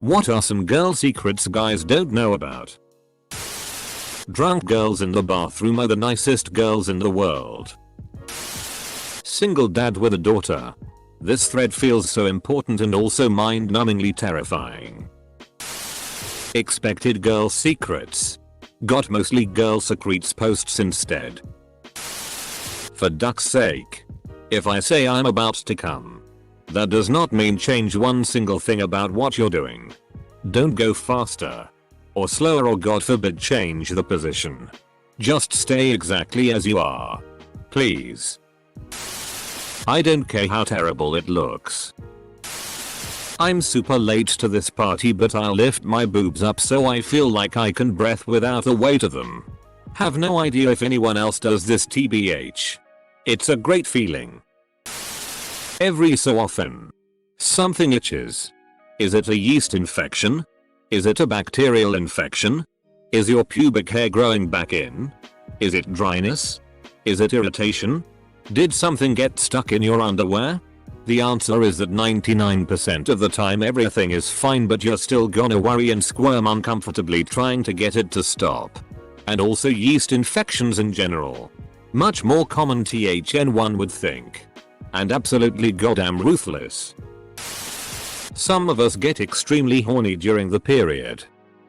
What are some girl secrets guys don't know about? Drunk girls in the bathroom are the nicest girls in the world. Single dad with a daughter. This thread feels so important and also mind-numbingly terrifying. Expected girl secrets. Got mostly girl secrets posts instead. For duck's sake. If I say I'm about to come, that does not mean change one single thing about what you're doing. Don't go faster or slower or god forbid change the position. Just stay exactly as you are. Please. I don't care how terrible it looks. I'm super late to this party but I'll lift my boobs up so I feel like I can breathe without the weight of them. Have no idea if anyone else does this tbh. It's a great feeling. Every so often, something itches. Is it a yeast infection? Is it a bacterial infection? Is your pubic hair growing back in? Is it dryness? Is it irritation? Did something get stuck in your underwear? The answer is that 99% of the time everything is fine but you're still gonna worry and squirm uncomfortably trying to get it to stop. And also yeast infections in general. Much more common than one would think. And absolutely goddamn ruthless. Some of us get extremely horny during the period.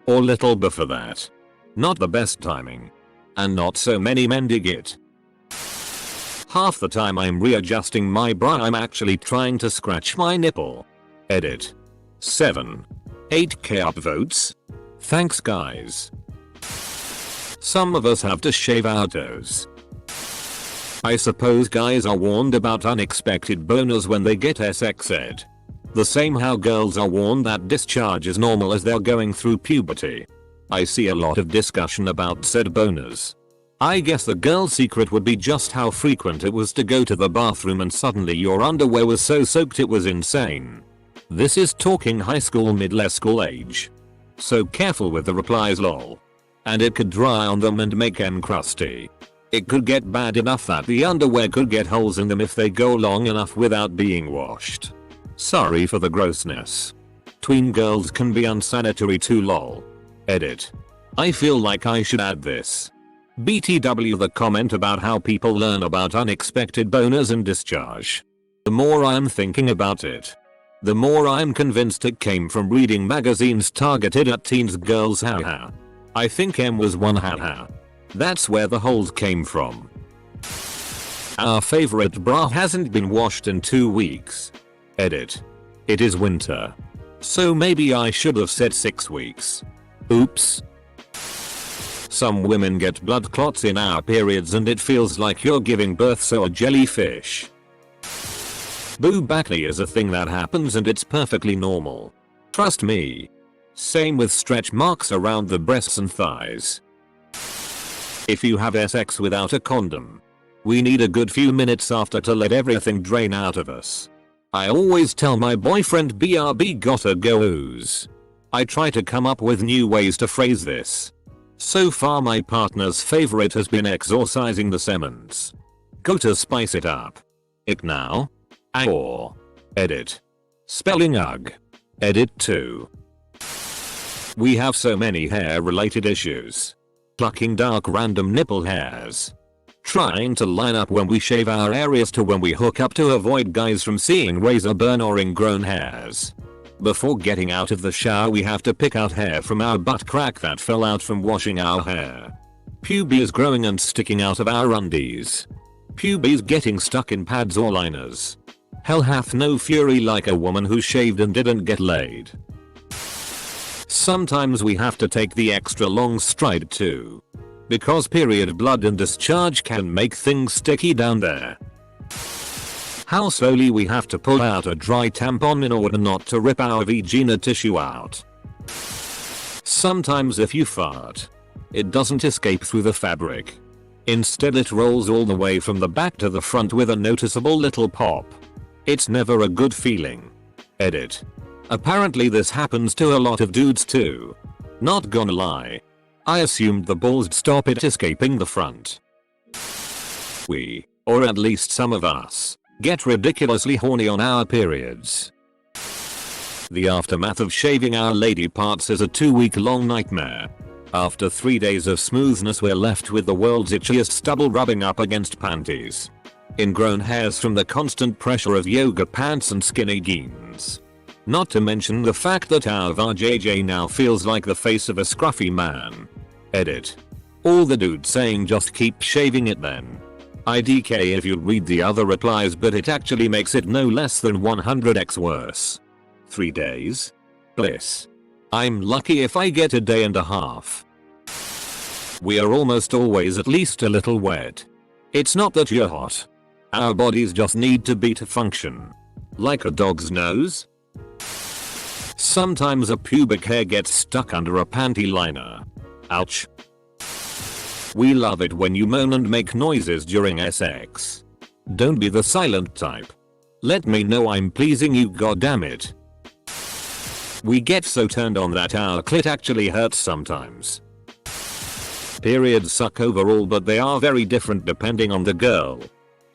Or little before that. Not the best timing. And not so many men dig it. Half the time I'm readjusting my bra I'm actually trying to scratch my nipple. Edit. 7. 8k upvotes. Thanks guys. Some of us have to shave our toes. I suppose guys are warned about unexpected boners when they get sex ed. The same how girls are warned that discharge is normal as they're going through puberty. I see a lot of discussion about said boners. I guess the girl secret would be just how frequent it was to go to the bathroom and suddenly your underwear was so soaked it was insane. This is talking high school middle school age. So careful with the replies lol. And it could dry on them and make them crusty. It could get bad enough that the underwear could get holes in them if they go long enough without being washed. Sorry for the grossness. Tween girls can be unsanitary too lol. Edit. I feel like I should add this. BTW the comment about how people learn about unexpected boners and discharge. The more I am thinking about it, the more I am convinced it came from reading magazines targeted at teens girls haha. I think M was one haha. That's where the holes came from. Our favorite bra hasn't been washed in 2 weeks. Edit. It is winter. So maybe I should have said 6 weeks. Oops. Some women get blood clots in our periods and it feels like you're giving birth so a jellyfish. Boob acne is a thing that happens and it's perfectly normal. Trust me. Same with stretch marks around the breasts and thighs. If you have sex without a condom, we need a good few minutes after to let everything drain out of us. I always tell my boyfriend BRB gotta go ooze. I try to come up with new ways to phrase this. So far my partner's favorite has been exorcising the semens. Go to spice it up. Ick now. Or. Edit. Spelling ugh. Edit 2. We have so many hair related issues. Plucking dark random nipple hairs. Trying to line up when we shave our areas to when we hook up to avoid guys from seeing razor burn or ingrown hairs. Before getting out of the shower we have to pick out hair from our butt crack that fell out from washing our hair. Pubes growing and sticking out of our undies. Pubes getting stuck in pads or liners. Hell hath no fury like a woman who shaved and didn't get laid. Sometimes we have to take the extra long stride too. Because period blood and discharge can make things sticky down there. How slowly we have to pull out a dry tampon in order not to rip our vagina tissue out. Sometimes if you fart, it doesn't escape through the fabric. Instead it rolls all the way from the back to the front with a noticeable little pop. It's never a good feeling. Edit. Apparently this happens to a lot of dudes too. Not gonna lie. I assumed the balls would stop it escaping the front. We, or at least some of us, get ridiculously horny on our periods. The aftermath of shaving our lady parts is a 2-week long nightmare. After 3 days of smoothness we're left with the world's itchiest stubble rubbing up against panties. Ingrown hairs from the constant pressure of yoga pants and skinny jeans. Not to mention the fact that our vajayjay now feels like the face of a scruffy man. Edit. All the dudes saying just keep shaving it then. IDK if you read the other replies, but it actually makes it no less than 100x worse. 3 days? Bliss. I'm lucky if I get a day and a half. We are almost always at least a little wet. It's not that you're hot. Our bodies just need to be to function. Like a dog's nose? Sometimes a pubic hair gets stuck under a panty liner. Ouch. We love it when you moan and make noises during sex. Don't be the silent type. Let me know I'm pleasing you, goddammit. We get so turned on that our clit actually hurts sometimes. Periods suck overall, but they are very different depending on the girl.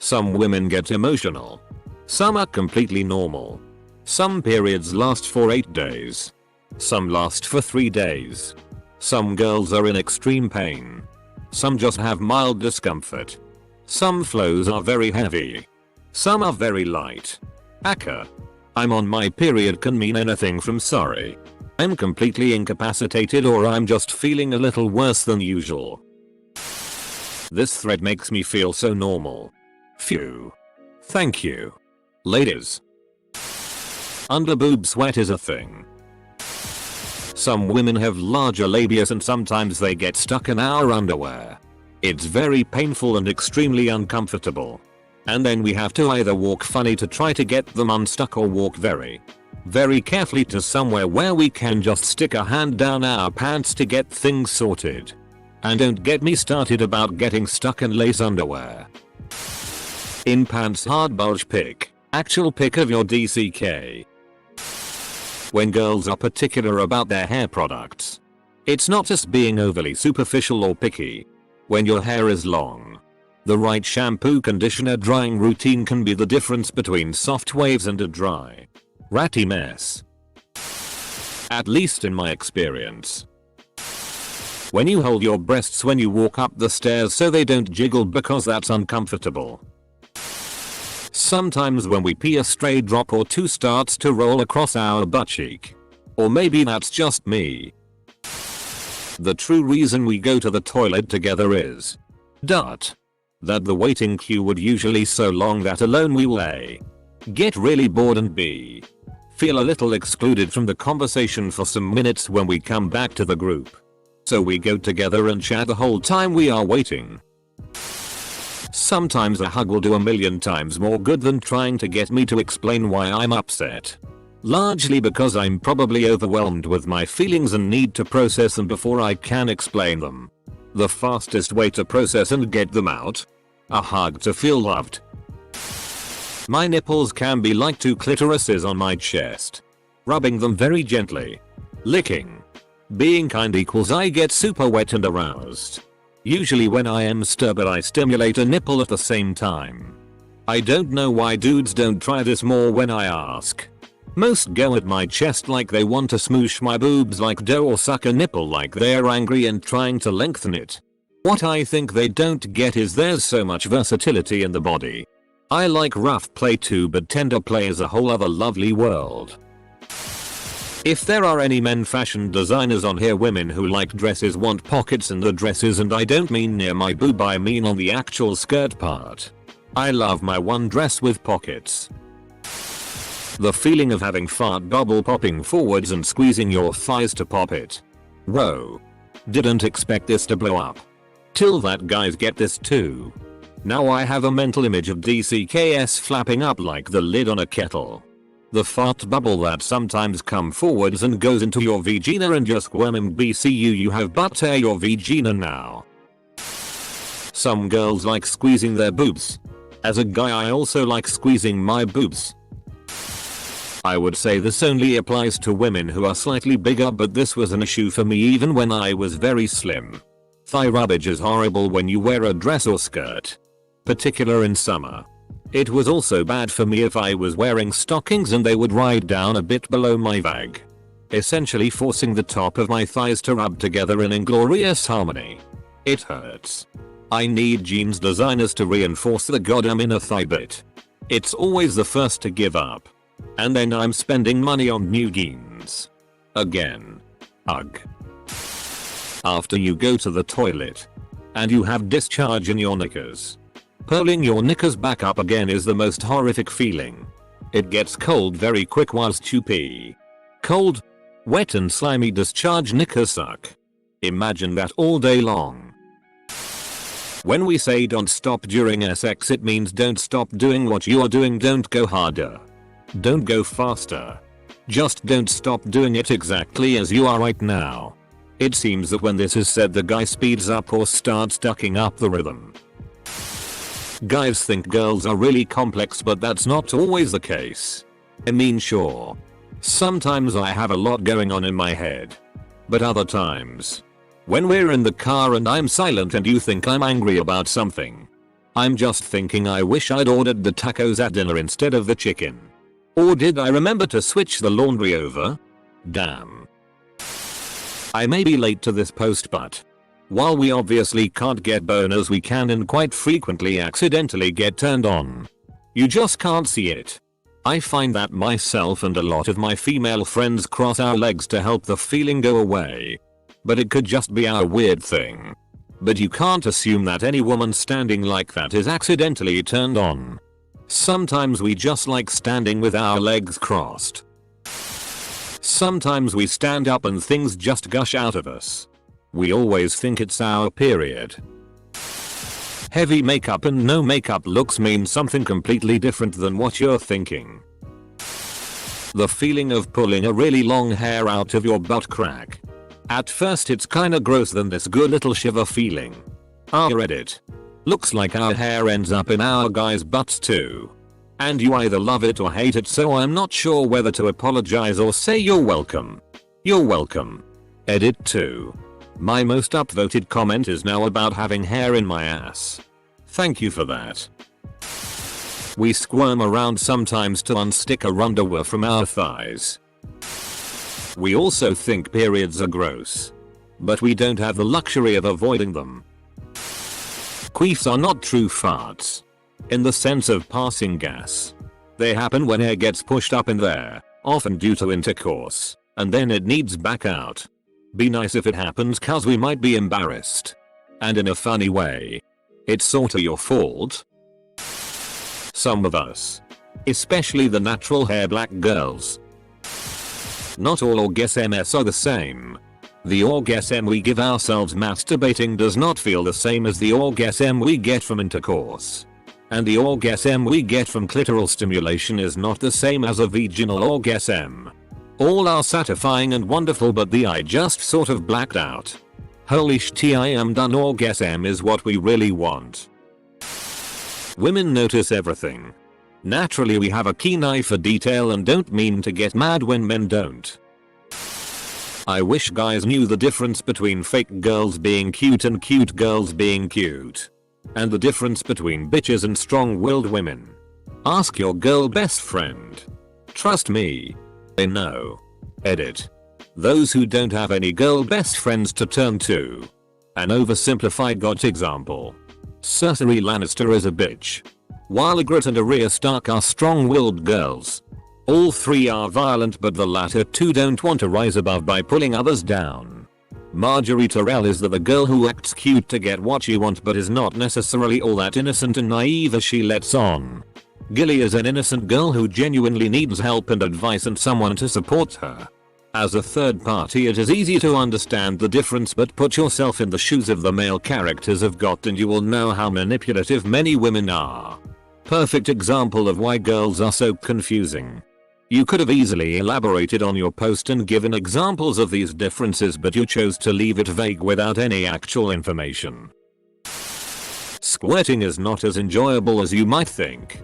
Some women get emotional. Some are completely normal. Some periods last for 8 days. Some last for 3 days. Some girls are in extreme pain. Some just have mild discomfort. Some flows are very heavy. Some are very light. Aka. I'm on my period can mean anything from sorry, I'm completely incapacitated, or I'm just feeling a little worse than usual. This thread makes me feel so normal. Phew. Thank you. Ladies. Underboob sweat is a thing. Some women have larger labias and sometimes they get stuck in our underwear. It's very painful and extremely uncomfortable. And then we have to either walk funny to try to get them unstuck or walk very, very carefully to somewhere where we can just stick a hand down our pants to get things sorted. And don't get me started about getting stuck in lace underwear. In pants hard bulge pic. Actual pic of your DCK. When girls are particular about their hair products. It's not just being overly superficial or picky. When your hair is long, the right shampoo, conditioner, drying routine can be the difference between soft waves and a dry, ratty mess. At least in my experience. When you hold your breasts when you walk up the stairs so they don't jiggle because that's uncomfortable. Sometimes when we pee a stray drop or two starts to roll across our butt cheek. Or maybe that's just me. The true reason we go to the toilet together is that the waiting queue would usually so long that alone we will A. Get really bored and B. Feel a little excluded from the conversation for some minutes when we come back to the group. So we go together and chat the whole time we are waiting. Sometimes a hug will do a million times more good than trying to get me to explain why I'm upset. Largely because I'm probably overwhelmed with my feelings and need to process them before I can explain them. The fastest way to process and get them out? A hug to feel loved. My nipples can be like 2 clitorises on my chest. Rubbing them very gently. Licking. Being kind equals I get super wet and aroused. Usually when I am stirred, but I stimulate a nipple at the same time. I don't know why dudes don't try this more when I ask. Most go at my chest like they want to smoosh my boobs like dough or suck a nipple like they're angry and trying to lengthen it. What I think they don't get is there's so much versatility in the body. I like rough play too, but tender play is a whole other lovely world. If there are any men fashion designers on here, women who like dresses want pockets in the dresses, and I don't mean near my boob, I mean on the actual skirt part. I love my one dress with pockets. The feeling of having fart bubble popping forwards and squeezing your thighs to pop it. Whoa. Didn't expect this to blow up. Till that, guys, get this too. Now I have a mental image of DCKS flapping up like the lid on a kettle. The fart bubble that sometimes come forwards and goes into your vagina and just squirming BCU, you have butt hair your vagina now. Some girls like squeezing their boobs. As a guy, I also like squeezing my boobs. I would say this only applies to women who are slightly bigger, but this was an issue for me even when I was very slim. Thigh rubbage is horrible when you wear a dress or skirt. Particular in summer. It was also bad for me if I was wearing stockings and they would ride down a bit below my vag, essentially forcing the top of my thighs to rub together in inglorious harmony. It hurts. I need jeans designers to reinforce the goddamn inner thigh bit. It's always the first to give up. And then I'm spending money on new jeans. Again. Ugh. After you go to the toilet and you have discharge in your knickers, pulling your knickers back up again is the most horrific feeling. It gets cold very quick whilst you pee. Cold, wet and slimy discharge knickers suck. Imagine that all day long. When we say don't stop during sex, it means don't stop doing what you are doing. Don't go harder. Don't go faster. Just don't stop doing it exactly as you are right now. It seems that when this is said, the guy speeds up or starts ducking up the rhythm. Guys think girls are really complex, but that's not always the case. I mean, sure, sometimes I have a lot going on in my head. But other times, when we're in the car and I'm silent and you think I'm angry about something, I'm just thinking I wish I'd ordered the tacos at dinner instead of the chicken. Or did I remember to switch the laundry over? Damn. I may be late to this post, but while we obviously can't get boners, we can and quite frequently accidentally get turned on. You just can't see it. I find that myself and a lot of my female friends cross our legs to help the feeling go away. But it could just be our weird thing. But you can't assume that any woman standing like that is accidentally turned on. Sometimes we just like standing with our legs crossed. Sometimes we stand up and things just gush out of us. We always think it's our period. Heavy makeup and no makeup looks mean something completely different than what you're thinking. The feeling of pulling a really long hair out of your butt crack. At first it's kinda gross, then this good little shiver feeling. Our Reddit. Looks like our hair ends up in our guys' butts too. And you either love it or hate it, so I'm not sure whether to apologize or say you're welcome. You're welcome. Edit 2. My most upvoted comment is now about having hair in my ass. Thank you for that. We squirm around sometimes to unstick our underwear from our thighs. We also think periods are gross. But we don't have the luxury of avoiding them. Queefs are not true farts. In the sense of passing gas. They happen when air gets pushed up in there, often due to intercourse, and then it needs back out. Be nice if it happens, cause we might be embarrassed. And in a funny way. It's sorta your fault. Some of us. Especially the natural hair black girls. Not all orgasms are the same. The orgasm we give ourselves masturbating does not feel the same as the orgasm we get from intercourse. And the orgasm we get from clitoral stimulation is not the same as a vaginal orgasm. All are satisfying and wonderful, but the I just sort of blacked out. Holy shit, I am done. Orgasm is what we really want. Women notice everything. Naturally we have a keen eye for detail and don't mean to get mad when men don't. I wish guys knew the difference between fake girls being cute and cute girls being cute. And the difference between bitches and strong-willed women. Ask your girl best friend. Trust me. They know. Edit. Those who don't have any girl best friends to turn to. An oversimplified got example. Cersei Lannister is a bitch. While Ygritte and Arya Stark are strong-willed girls. All three are violent, but the latter two don't want to rise above by pulling others down. Marjorie Tyrell is the girl who acts cute to get what she wants but is not necessarily all that innocent and naive as she lets on. Gilly is an innocent girl who genuinely needs help and advice and someone to support her. As a third party it is easy to understand the difference, but put yourself in the shoes of the male characters of GOT and you will know how manipulative many women are. Perfect example of why girls are so confusing. You could have easily elaborated on your post and given examples of these differences, but you chose to leave it vague without any actual information. Squirting is not as enjoyable as you might think.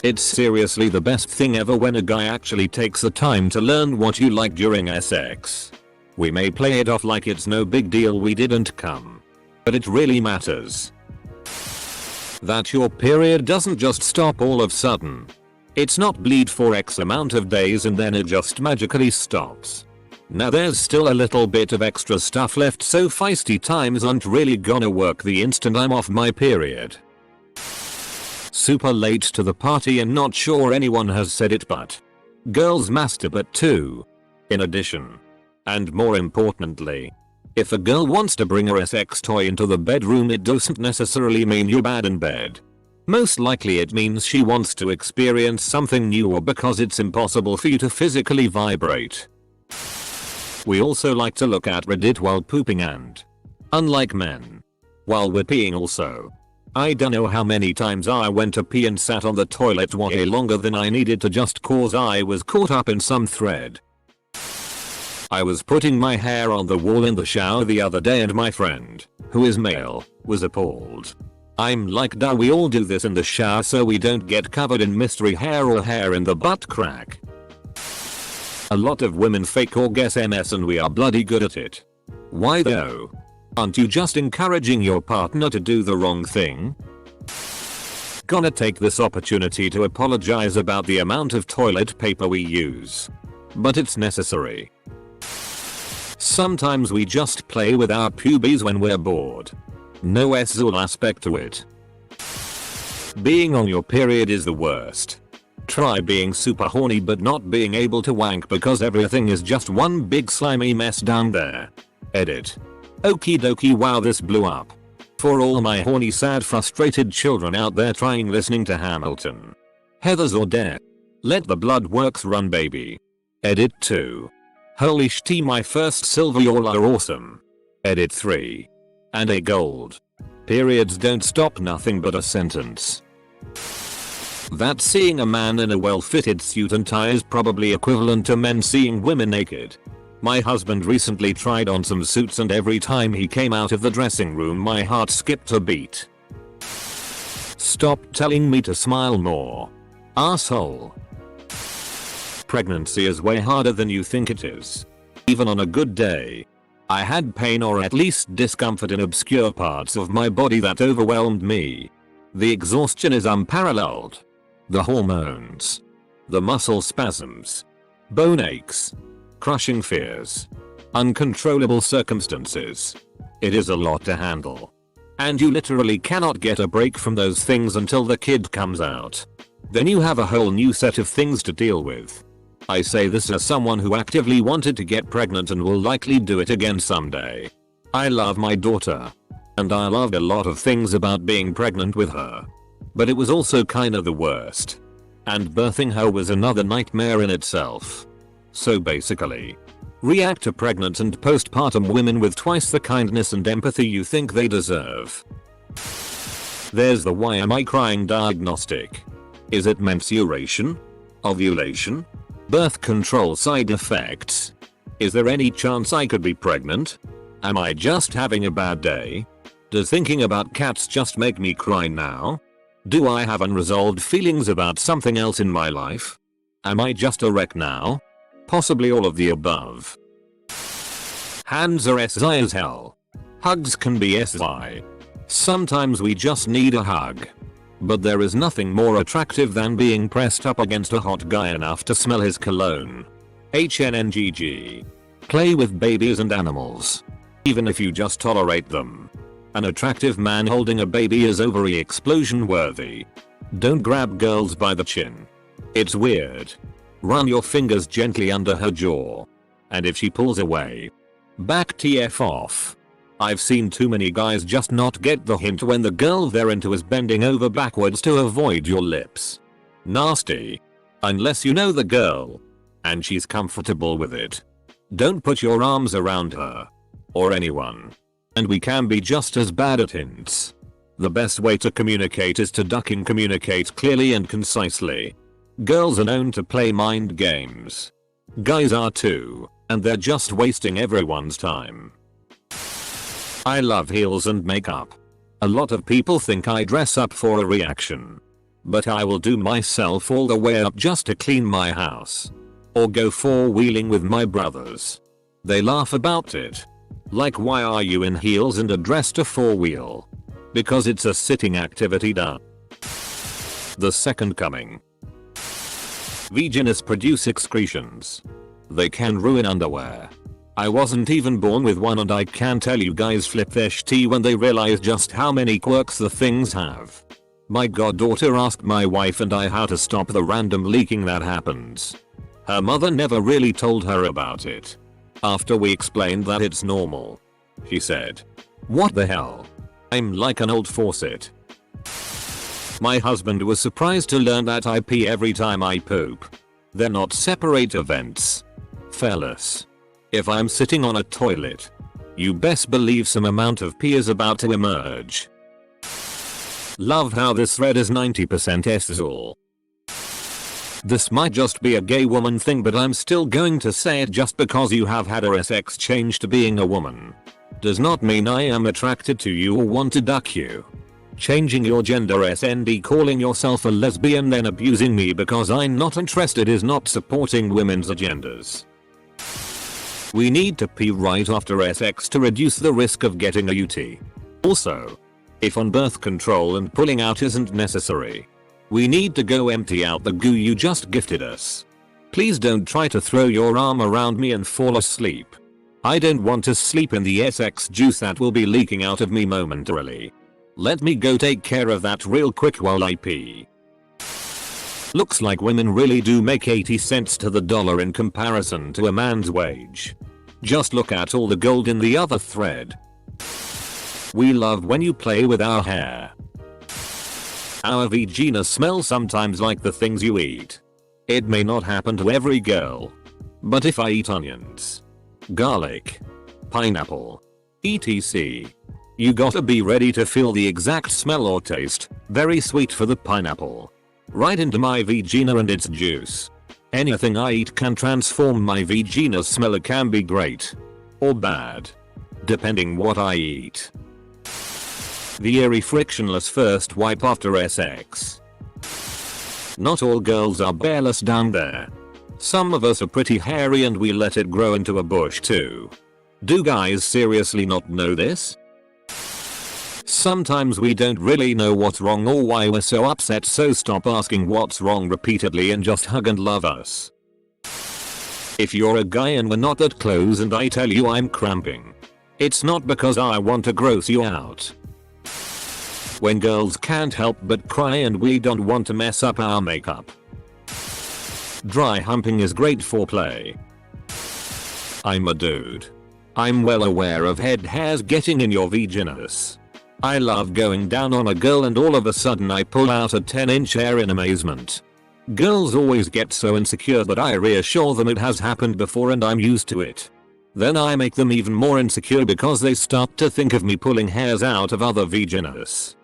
It's seriously the best thing ever when a guy actually takes the time to learn what you like during sex. We may play it off like it's no big deal we didn't come. But it really matters. That your period doesn't just stop all of a sudden. It's not bleed for X amount of days and then it just magically stops. Now there's still a little bit of extra stuff left, so feisty times aren't really gonna work the instant I'm off my period. Super late to the party and not sure anyone has said it, but girls masturbate too. In addition, and more importantly, if a girl wants to bring her sex toy into the bedroom, it doesn't necessarily mean you're bad in bed. Most likely it means she wants to experience something new or because it's impossible for you to physically vibrate. We also like to look at Reddit while pooping and, unlike men, while we're peeing also. I don't know how many times I went to pee and sat on the toilet way longer than I needed to just cause I was caught up in some thread. I was putting my hair on the wall in the shower the other day and my friend, who is male, was appalled. I'm like, duh, we all do this in the shower so we don't get covered in mystery hair or hair in the butt crack. A lot of women fake or guess MS and we are bloody good at it. Why though? Aren't you just encouraging your partner to do the wrong thing? Gonna take this opportunity to apologize about the amount of toilet paper we use. But it's necessary. Sometimes we just play with our pubes when we're bored. No sexual aspect to it. Being on your period is the worst. Try being super horny but not being able to wank because everything is just one big slimy mess down there. Edit. Okie dokie, wow, this blew up. For all my horny, sad, frustrated children out there trying listening to Hamilton. Heathers or death. Let the blood works run, baby. Edit 2. Holy shit, my first silver, y'all are awesome. Edit 3. And a gold. Periods don't stop nothing but a sentence. That seeing a man in a well-fitted suit and tie is probably equivalent to men seeing women naked. My husband recently tried on some suits and every time he came out of the dressing room my heart skipped a beat. Stop telling me to smile more. Asshole. Pregnancy is way harder than you think it is. Even on a good day. I had pain or at least discomfort in obscure parts of my body that overwhelmed me. The exhaustion is unparalleled. The hormones. The muscle spasms. Bone aches. Crushing fears. Uncontrollable circumstances. It is a lot to handle. And you literally cannot get a break from those things until the kid comes out. Then you have a whole new set of things to deal with. I say this as someone who actively wanted to get pregnant and will likely do it again someday. I love my daughter. And I loved a lot of things about being pregnant with her. But it was also kinda the worst. And birthing her was another nightmare in itself. So basically, react to pregnant and postpartum women with twice the kindness and empathy you think they deserve. There's the why am I crying diagnostic. Is it menstruation? Ovulation? Birth control side effects? Is there any chance I could be pregnant? Am I just having a bad day? Does thinking about cats just make me cry now? Do I have unresolved feelings about something else in my life? Am I just a wreck now? Possibly all of the above. Hands are SI as hell. Hugs can be SI. Sometimes we just need a hug. But there is nothing more attractive than being pressed up against a hot guy enough to smell his cologne. HNNGG. Play with babies and animals. Even if you just tolerate them. An attractive man holding a baby is ovary explosion worthy. Don't grab girls by the chin. It's weird. Run your fingers gently under her jaw. And if she pulls away, back TF off. I've seen too many guys just not get the hint when the girl they're into is bending over backwards to avoid your lips. Nasty. Unless you know the girl. And she's comfortable with it. Don't put your arms around her. Or anyone. And we can be just as bad at hints. The best way to communicate is to duck and communicate clearly and concisely. Girls are known to play mind games. Guys are too, and they're just wasting everyone's time. I love heels and makeup. A lot of people think I dress up for a reaction. But I will do myself all the way up just to clean my house. Or go four-wheeling with my brothers. They laugh about it. Like, why are you in heels and a dress to four-wheel? Because it's a sitting activity, duh. The second coming. Vaginas produce excretions. They can ruin underwear. I wasn't even born with one, and I can tell you guys flip their shitty when they realize just how many quirks the things have. My goddaughter asked my wife and I how to stop the random leaking that happens. Her mother never really told her about it. After we explained that it's normal, she said, "What the hell? I'm like an old faucet." My husband was surprised to learn that I pee every time I poop. They're not separate events. Fellas, if I'm sitting on a toilet, you best believe some amount of pee is about to emerge. Love how this thread is 90% SZL. This might just be a gay woman thing, but I'm still going to say it. Just because you have had a sex change to being a woman does not mean I am attracted to you or want to duck you. Changing your gender SND, calling yourself a lesbian, then abusing me because I'm not interested is not supporting women's agendas. We need to pee right after sex to reduce the risk of getting a UT. Also, if on birth control and pulling out isn't necessary, we need to go empty out the goo you just gifted us. Please don't try to throw your arm around me and fall asleep. I don't want to sleep in the SX juice that will be leaking out of me momentarily. Let me go take care of that real quick while I pee. Looks like women really do make 80 cents to the dollar in comparison to a man's wage. Just look at all the gold in the other thread. We love when you play with our hair. Our vagina smells sometimes like the things you eat. It may not happen to every girl, but if I eat onions, garlic, pineapple, etc., you gotta be ready to feel the exact smell or taste. Very sweet for the pineapple. Right into my vagina and its juice. Anything I eat can transform my vagina smell. It can be great or bad, depending what I eat. The airy frictionless first wipe after sex. Not all girls are bearless down there. Some of us are pretty hairy and we let it grow into a bush too. Do guys seriously not know this? Sometimes we don't really know what's wrong or why we're so upset, so stop asking what's wrong repeatedly and just hug and love us. If you're a guy and we're not that close and I tell you I'm cramping, it's not because I want to gross you out. When girls can't help but cry and we don't want to mess up our makeup. Dry humping is great foreplay. I'm a dude. I'm well aware of head hairs getting in your vaginas. I love going down on a girl and all of a sudden I pull out a 10-inch hair in amazement. Girls always get so insecure, but I reassure them it has happened before and I'm used to it. Then I make them even more insecure because they start to think of me pulling hairs out of other vaginas.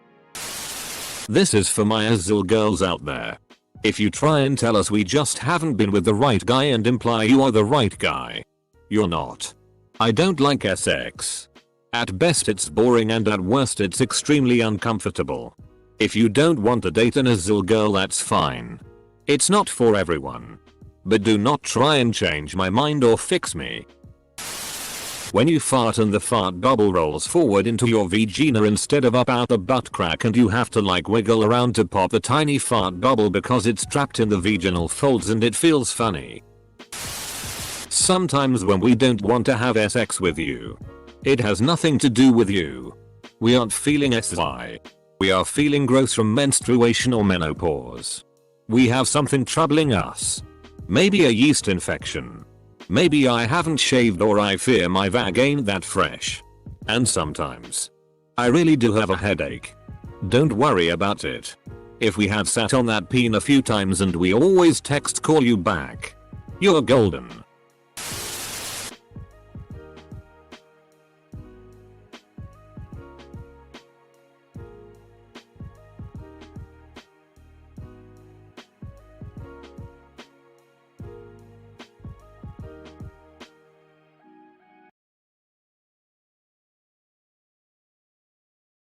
This is for my SZL girls out there. If you try and tell us we just haven't been with the right guy and imply you are the right guy, you're not. I don't like sex. At best it's boring and at worst it's extremely uncomfortable. If you don't want to date an SZL girl, that's fine. It's not for everyone. But do not try and change my mind or fix me. When you fart and the fart bubble rolls forward into your vagina instead of up out the butt crack and you have to like wiggle around to pop the tiny fart bubble because it's trapped in the vaginal folds and it feels funny. Sometimes when we don't want to have sex with you, it has nothing to do with you. We aren't feeling SY. We are feeling gross from menstruation or menopause. We have something troubling us. Maybe a yeast infection. Maybe I haven't shaved or I fear my vag ain't that fresh. And sometimes I really do have a headache. Don't worry about it. If we have sat on that peen a few times and we always text call you back, you're golden.